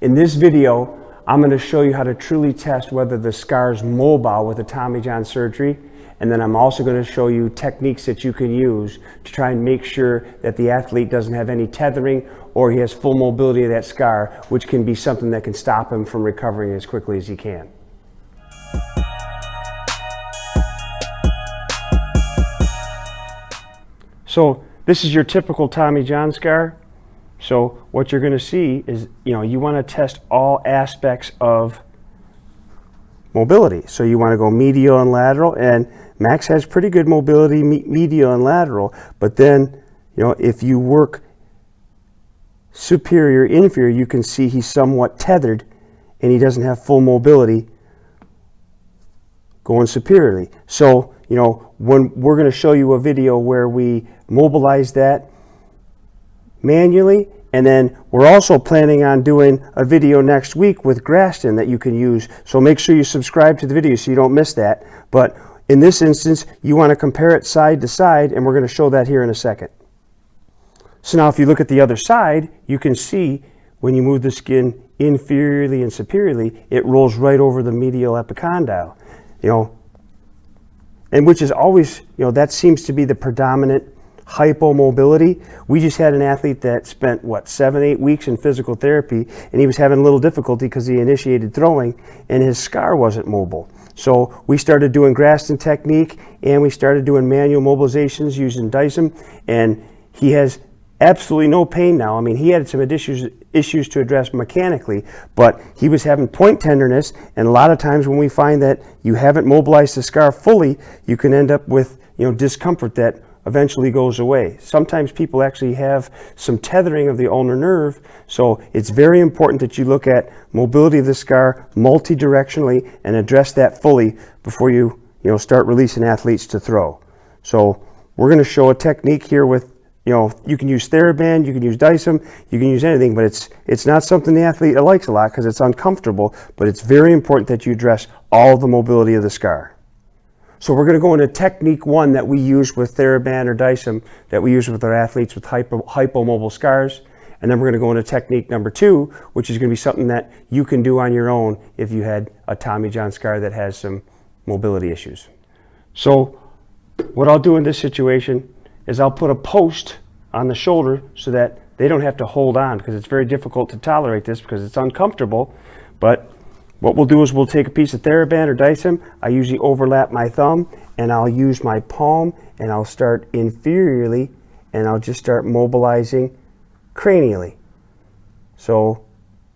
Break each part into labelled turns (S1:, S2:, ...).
S1: In this video, I'm going to show you how to truly test whether the scar is mobile with a Tommy John surgery, and then I'm also going to show you techniques that you can use to try and make sure that the athlete doesn't have any tethering or he has full mobility of that scar, which can be something that can stop him from recovering as quickly as he can. So this is your typical Tommy John scar. So what you're going to see is, you want to test all aspects of mobility. So you want to go medial and lateral, and Max has pretty good mobility medial and lateral, but then, if you work superior, inferior, you can see he's somewhat tethered and he doesn't have full mobility going superiorly. So, when we're going to show you a video where we mobilize that manually, and then we're also planning on doing a video next week with Graston that you can use. So make sure you subscribe to the video so you don't miss that. But in this instance, you want to compare it side to side, and we're going to show that here in a second. So now if you look at the other side, you can see when you move the skin inferiorly and superiorly, it rolls right over the medial epicondyle. And which is always, that seems to be the predominant hypomobility. We just had an athlete that spent 7-8 weeks in physical therapy, and he was having a little difficulty because he initiated throwing and his scar wasn't mobile. So we started doing Graston technique, and we started doing manual mobilizations using Dorsi, and he has absolutely no pain now. I mean, he had some issues to address mechanically, but he was having point tenderness, and a lot of times when we find that you haven't mobilized the scar fully, you can end up with discomfort that eventually goes away. Sometimes people actually have some tethering of the ulnar nerve, so it's very important that you look at mobility of the scar multi-directionally and address that fully before you start releasing athletes to throw. So we're going to show a technique here with, you can use TheraBand, you can use Dorsi, you can use anything, but it's not something the athlete likes a lot because it's uncomfortable, but it's very important that you address all the mobility of the scar. So we're going to go into technique 1 that we use with TheraBand or Dorsi, that we use with our athletes with hypomobile scars. And then we're going to go into technique number 2, which is going to be something that you can do on your own if you had a Tommy John scar that has some mobility issues. So what I'll do in this situation is I'll put a post on the shoulder so that they don't have to hold on, because it's very difficult to tolerate this because it's uncomfortable. But what we'll do is we'll take a piece of TheraBand or Dorsi. I usually overlap my thumb, and I'll use my palm, and I'll start inferiorly, and I'll just start mobilizing cranially. So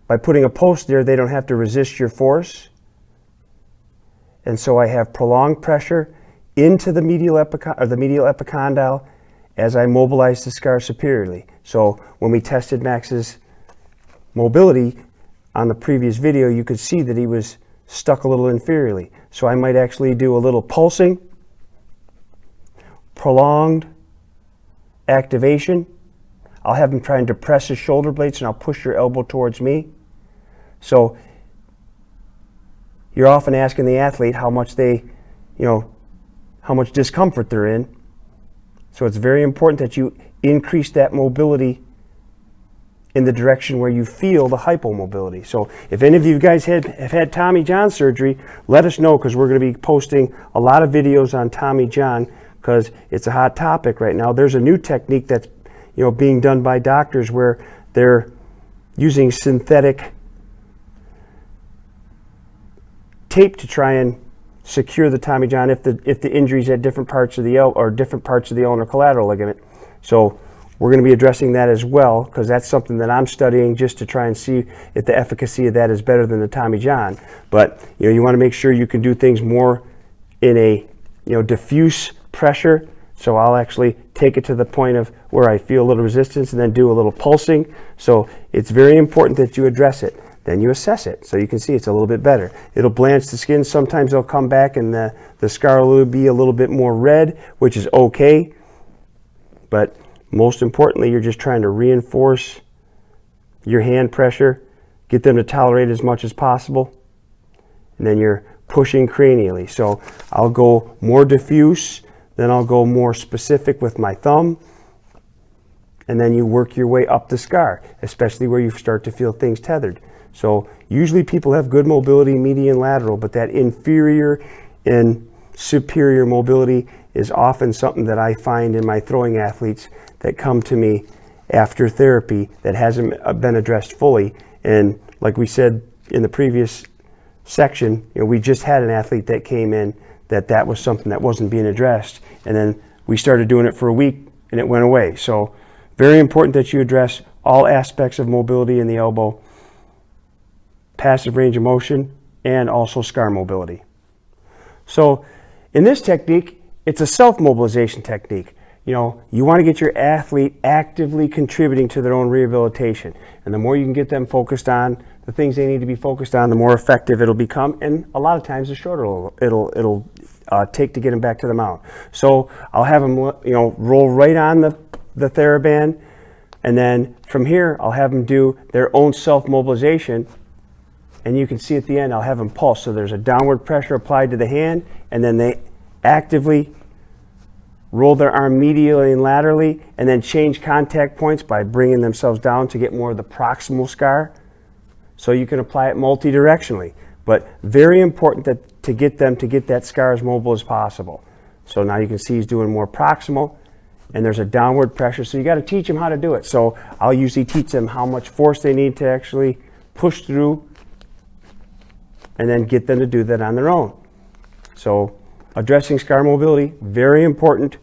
S1: by putting a post there, they don't have to resist your force. And so I have prolonged pressure into the medial epicondyle as I mobilize the scar superiorly. So when we tested Max's mobility on the previous video, you could see that he was stuck a little inferiorly. So I might actually do a little pulsing, prolonged activation. I'll have him trying to press his shoulder blades, and I'll push your elbow towards me. So you're often asking the athlete how much how much discomfort they're in. So it's very important that you increase that mobility in the direction where you feel the hypomobility. So if any of you guys have had Tommy John surgery, let us know, because we're going to be posting a lot of videos on Tommy John because it's a hot topic right now. There's a new technique that's being done by doctors where they're using synthetic tape to try and secure the Tommy John if the injury's at different parts of the ulnar collateral ligament. So we're going to be addressing that as well, because that's something that I'm studying just to try and see if the efficacy of that is better than the Tommy John. But you want to make sure you can do things more in a diffuse pressure. So I'll actually take it to the point of where I feel a little resistance and then do a little pulsing. So it's very important that you address it. Then you assess it so you can see it's a little bit better. It'll blanch the skin. Sometimes they'll come back and the scar will be a little bit more red, which is okay. But most importantly, you're just trying to reinforce your hand pressure, get them to tolerate as much as possible, and then you're pushing cranially. So I'll go more diffuse, then I'll go more specific with my thumb, and then you work your way up the scar, especially where you start to feel things tethered. So usually people have good mobility, median, lateral, but that inferior and superior mobility is often something that I find in my throwing athletes that come to me after therapy that hasn't been addressed fully. And like we said in the previous section, we just had an athlete that came in that was something that wasn't being addressed, and then we started doing it for a week and it went away. So very important that you address all aspects of mobility in the elbow, passive range of motion, and also scar mobility. So in this technique, it's a self-mobilization technique. You want to get your athlete actively contributing to their own rehabilitation. And the more you can get them focused on the things they need to be focused on, the more effective it'll become. And a lot of times the shorter it'll take to get them back to the mount. So I'll have them, roll right on the TheraBand. And then from here, I'll have them do their own self-mobilization. And you can see at the end, I'll have them pulse. So there's a downward pressure applied to the hand, and then they actively roll their arm medially and laterally, and then change contact points by bringing themselves down to get more of the proximal scar. So you can apply it multi-directionally, but very important to get them to get that scar as mobile as possible. So now you can see he's doing more proximal, and there's a downward pressure. So you got to teach them how to do it. So I'll usually teach them how much force they need to actually push through, and then get them to do that on their own. So addressing scar mobility, very important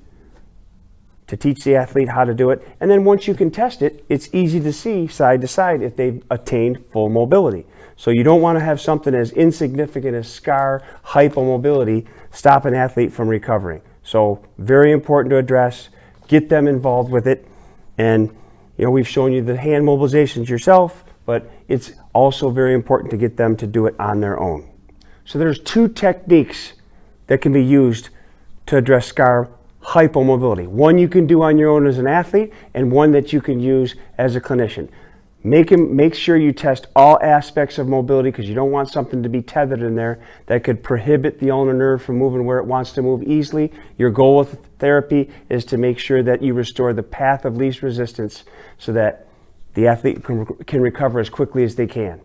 S1: to teach the athlete how to do it. And then once you can test it, it's easy to see side to side if they've attained full mobility. So you don't want to have something as insignificant as scar hypomobility stop an athlete from recovering. So very important to address, get them involved with it. And we've shown you the hand mobilizations yourself, but it's also very important to get them to do it on their own. So there's two techniques that can be used to address scar hypomobility. One you can do on your own as an athlete, and one that you can use as a clinician. Make sure you test all aspects of mobility, because you don't want something to be tethered in there that could prohibit the ulnar nerve from moving where it wants to move easily. Your goal with therapy is to make sure that you restore the path of least resistance so that the athlete can recover as quickly as they can.